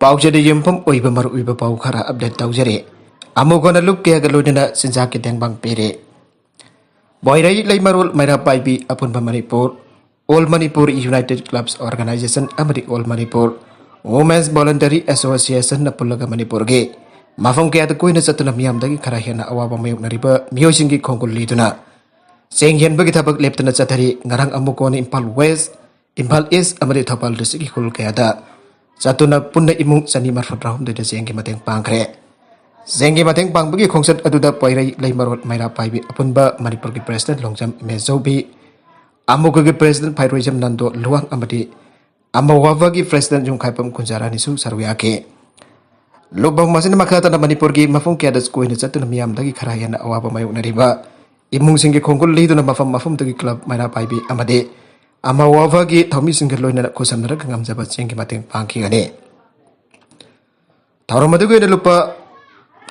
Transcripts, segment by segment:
पाउचदे यमफम ओइबा मरु ओइबा पाउ खरा update तौजरे अमुगोना look के गलोदना सिंजा के तेंगबांग पेरे बोइराई लैमरोल मैरा पाइबी अपुनबा Manipur all Manipur united clubs organisation अमरी all Manipur women's voluntary association न पुल्लगा मणिपुर गे मफम के कोइना चतुना मियामदगी खरा हेना अवाबा मयोगनरिबा मियोसिंगी खोंगुल लीदुना सेंग हेनबगी थबक लेप्तना चथरी ngarang अमुकोन इम्फाल वेस्ट इम्फाल ईस्ट अमरी थोपाल डिस्ट्रिक्ट खुल कयादा Satuna punna imung sani marfat rahum de zengi mateng pangkre zengi mateng pangbagi khongsat aduda poirai leimarot maira paibi apunba manipur ki president longjam mezobi amugo ki president pairoijam nando luang amadi amawawa ki president jung khaipam kunjara nisu sarwiya ke lobang masin makhata na manipur ki mafum ke adas koina satuna miyam dagi kharayana awaba mayu nariba imung singi khongkul liduna mafum dagi club maira paibi amade amawawa ki thomi singi loina khosamnara ngamjaba zengi mateng pangki gane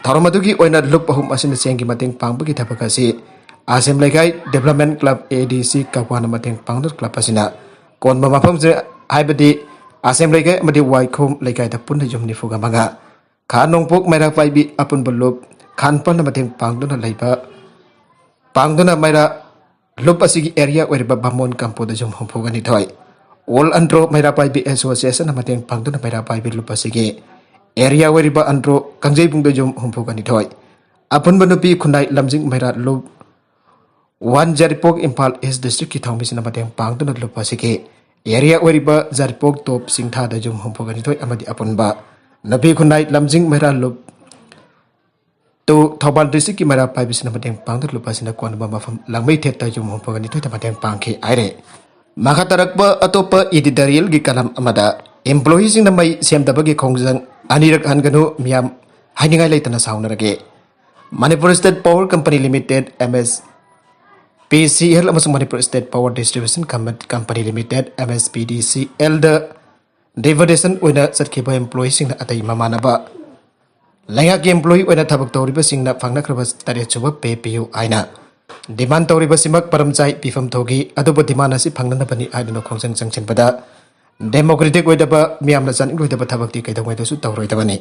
Tharomadugi oina lupa hum asin zengi mateng pangbagi thapakasi asem legai development club ADC kakwana mateng pangdur club asina kon mafam je haibadi asem legai amadi waikhom legai da punna jumni fuga manga khanong pok maira paibi apun bolup khanpan mateng pangduna leiba pangduna maira lup asigi area weriba bamon kampo da jum humpugani thoi all andro maira paibi association mateng pangduna maira paibi lup asigi area weriba andro kangjai bungda jom humpugani thoi apun banupi khunai lamjing maira lup one jaripok impal east district ki thongmi sina mateng pangduna lup asigi area weriba jaripok top singtha da jom humpugani thoi amadi apun ba nabi khunai lamjing maira lup to thobal district ki maira paibi sina mateng pangduna lup asina kon ba mafam langmei thet ta jom humpugani thoi ta mateng pangki aire makatarakba atopa editorial gi kalam amada employees in the mai semdabagi khongjang anirak hanganu miam hainingai leitana saunarage Manipur State Power Company Limited MSPCL amasung Manipur State Power Distribution Company Limited MSPDCL the devaluation oina satkhiba employees sing atai mamanaba laya ki employee oina thabak tawriba singna phangna krabas tare chuba pay piu aina demand tawriba simak paramchai pifam thogi aduba demand asi phangnana bani aiduna khongjang changchen pada democratic oidaba miamna chan oidaba thabakti kaidawai dasu tawroi tabani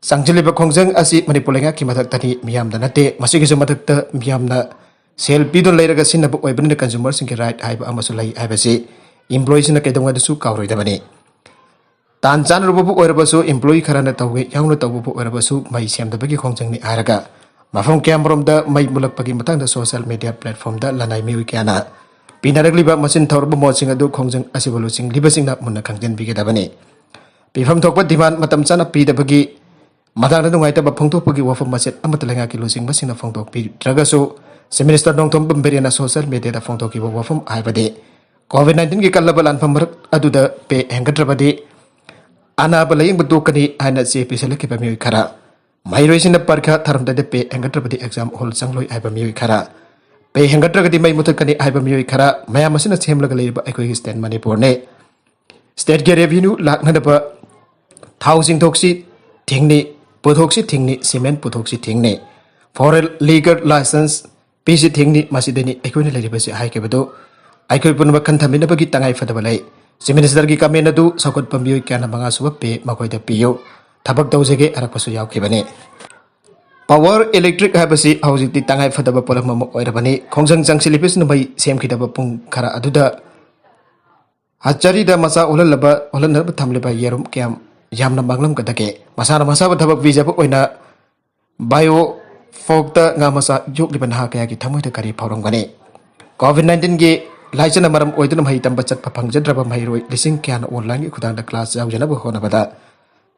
sangjiliba khongjang asi manipur lenga ki mathak tani miamda nate masigi su mathak ta miamna sel pidon leiraga sinnabu oibani consumer sing right haiba amasu lai haibasi employees na kaidawai dasu kawroi tabani tan chan rubu oirabasu employee kharana tawge yauna tawbu oirabasu mai semdabagi khongjang ni araga mafam camrom da mai mulak pagi matang da social media platform da lanai mi wikiana Pinaragliba masin thorba moching adu khongjang asibolu sing libasing na munna khangjen bige dabani pifam thokpa diman matam chana pi dabagi madang na nungai ta ba phongtok pagi wafam maset amata lenga ki losing basing na phongtok pi dragaso minister nongthom bamberiana social media da phongtok ki wafam aibade covid-19 ki kallaba lanfam marak adu da pe hengatrabadi ana balaying bedokani ana se pisala ki bami khara mairoisin na parkha tharam da pe hengatrabadi exam hol changloi aiba mi khara pe hengatragadi mai mutakani aiba mi khara maya masina semlaga leiba aikoi state manipur ne state ge revenue lakna da housing thoksi thingni pothoksi thingni cement pothoksi thingni foreign legal license pc thingni masideni aikoi ne leiba se haike bado aikoi punba kan thamina bagi tangai fadaba lai minister gi kamen adu sakot pambioi kana manga suba pe makoi da piyo thabak tawjege arakpasu yaukibane Power electric habasi housing ti tangai fadaba polam mamo oirabani khongjang changsilipis no bai semkhidaba pung khara aduda hachari da masa ulalaba ulanaba thamleba yerum kyam yamna manglam kadake masana masa thabak vijaba oina bio fogta nga masa jokliban ha kaya ki thamoi da kari phauram gane covid-19 ge laijana maram oiduna mai tamba chat phangjadraba mai roi lising kyan online ki khudang da class jaujana bo hona bada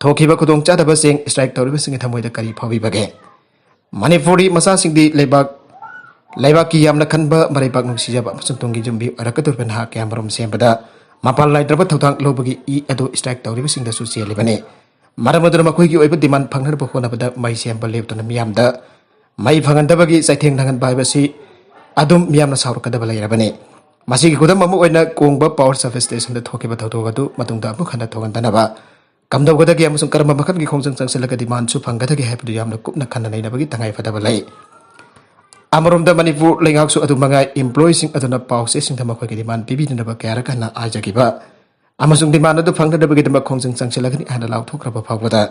thokiba khudong chadaba sing strike tawriba sing thamoi da kari phawi bage Manipuri masa singdi leibak ki yamna khanba maraibak nungsijaba amasung tonggi jumbi arakatur ben ha kyam rom sembada mapal laidraba thotang lobagi I ado strike tawriba singda su selibane maramadura makoi gi oiba demand phangnar bo hona bada mai sembal lebtuna miyamda mai phangandabagi saitheng dangan baibasi adum miyamna saurukadaba leirabane masigi kudam mamu oina kongba power service station da thokiba thotogadu matungda amu khana thogandanaba Kamdaw gada ki amasung karma makan ki khongjang changsilaka demand su phangada ki hapdu yamna kupna khanna nei nabagi tangai fadaba lai amarom da manipur lengak su adu mangai employees sing aduna pause sing thama khoi ki demand bibi na ba kyara kana aja ki ba amasung demand adu fangdabagi dama khongjang changsilagani hana lauthokraba phawbada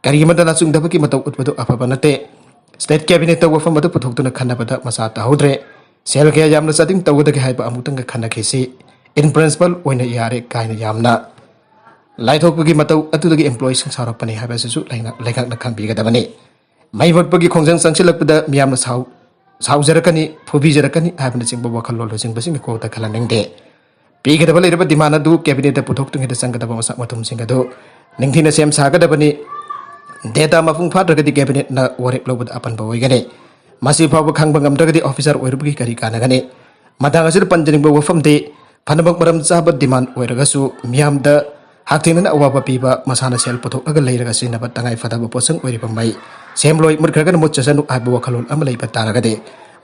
kari madana chungdabagi matau utbadu afaba nate state cabinet taw wafam adu puthoktuna khanabada masa tahodre sel kya yamna sating tawdagi haiba amutang khana khisi in principle oina yare kaina yamna laithokpagi matau atudagi employees sing sarapani haiba su laingak na khangbigadabani mai votpagi khongjang changsilakpada miyamna saujarakanni phubijarakani haibna chingba wakhal lol sing ko ta khalanengde pigada bale reba dimana du cabinet da puthok tung heda sangada ba masak matum singa do ningthina sem sagada bani data mafung phadraga di cabinet na warep lobud apan ba oigane masi phaw khangba ngamdraga di officer oirugi kari kana gane madang asir panjering ba wafam de phanabak maram chaba demand oiraga su miam da hakthingna awaba piba masana sel puthok aga leiraga sinaba tangai fadaba posang oiriba mai semloi murkhraga mo chasanu aiba wakhalol amalai pataraga de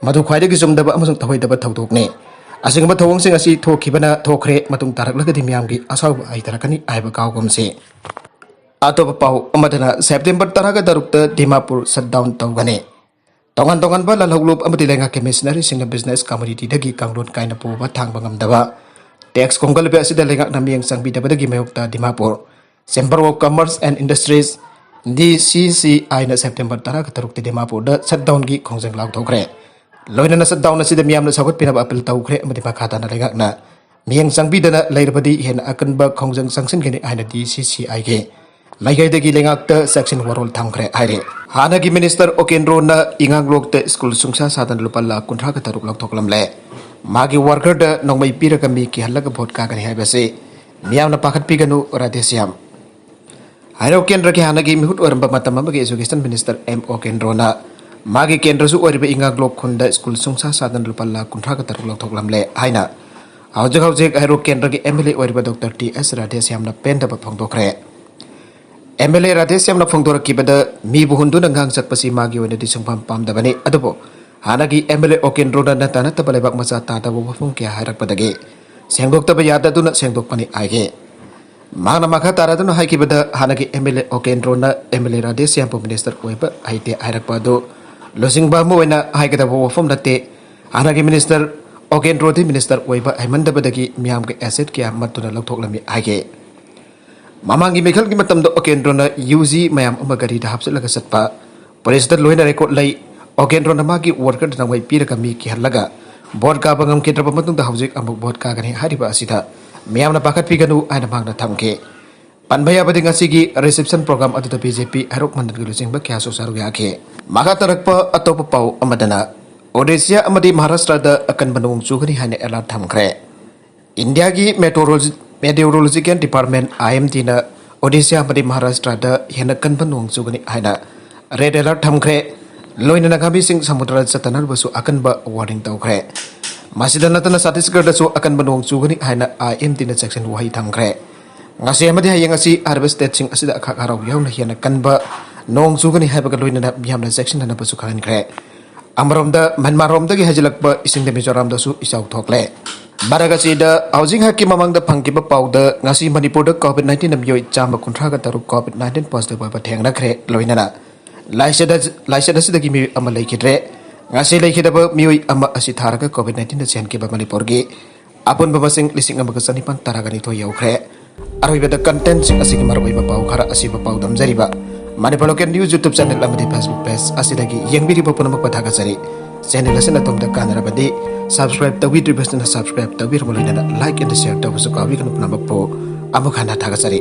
madu khwaidagi sumdaba amasung thahoidaba thaudokne asingba thawong sing asi thokibana thokre matung taraklagadi miyamgi asaw ai tarakani aiba kawgomse atop pau amadana september taraga darukta dimapur shutdown tawgane tongan ba lalhoglup amati lenga kemissionary sing business community dagi kanglon kaina poba thangba ngamdaba tax kongal be asida lenga namiyang sangbi dabadagi mayokta dimapur chamber of commerce and industries DCCI na september taraga darukta dimapur da shutdown gi khongjang law thokre loina na shutdown asida miyamna sagot pinaba apel tawkhre amati makhata na lenga na miyang sangbi dana leirabadi hen akanba khongjang sangsin gene aina DCCI ge Maigay lengakta section warol thamkre aire hanagi minister okendro na inganglokta school sungsa sadan lupala kunthra ka taruk lok thoklamle magi worker da nongmai piraga mi ki halaga vote ka gani haibase miyam na pakhat piganu radesiam hairo kendra ki hanagi mihut oramba matam amagi education minister M okendro na magi kendra su oribe inganglok khunda school sungsa sadan lupala kunthra ka taruk lok thoklamle haina haujek hairo kendra ki MLA oriba Dr. TS radesiam na penda ba phongdokre MLA Radhesyam na phongdora kibada mi buhundu na ngang sakpasi magi wena di sungpam pamdabani adubo hanagi MLA okendro na natana tabalebak masa tata bo phong kya harak padage sengdok taba yada tu na sengdok pani aige magna makha tara tu na hai kibada hanagi MLA okendro na MLA Radhesyam po minister oiba aite harak pado losing ba mo wena hai kada bo phom date hanagi minister okendro di minister oiba aimandabadagi miyam ke asset kya matuna lokthok aige Mamangi Michael Gimatam do Okendro na UZ mayam umagari da hapsalaga satpa police da loina record lai Okendro na magi worker na wai pira kami ki halaga board ka bangam ke drapa matung da hawjek amuk board ka gani hariba asida miyam na pakat piganu aina magna thamke panbaya bading asigi reception program adu da BJP harok mandan gulusing ba kya so saru yake maga tarakpa atop pau amadana Odisha amadi Maharashtra da akan banung chugani hane alert thamkre India gi Meteorological Department IMD na Odisha amadi Maharashtra da henakan banung chugani haina red alert thamkre loina nagabi sing samudra satanar basu akan ba warning tawkre masida natana Chhattisgarh da su akan banung chugani haina IMD na section wahi thamkre ngasi amadi hayang asi harvest state sing asida akha harau yauna henakan ba nong chugani haiba loina na bihamna section na basu khan kre Amarom da Myanmarom da gi hajalakba ising da Mizoram da su isau thokle Baragasi da housing haki mamang da pangkiba pau da ngasi Manipur da COVID-19 na miyoi chamba kuntra ka taru COVID-19 positive ba theng na kre loinana laisa da sidagi mi ama laikidre ngasi laikida ba miyoi ama asi tharaga COVID-19 da chen ke ba Manipur gi apun ba masing lising ama kasani pan taragani to yau kre aroi ba da content sing asigi maroi ba pau khara asi ba pau dam jari ba Manipur Local News YouTube channel amadi Facebook page asidagi yengbiri ba punamak pathaga jari channel asina tom da kanara badi subscribe tawi subscribe tawi like and share tawi so kawi kan punamak po amukhana thaga jari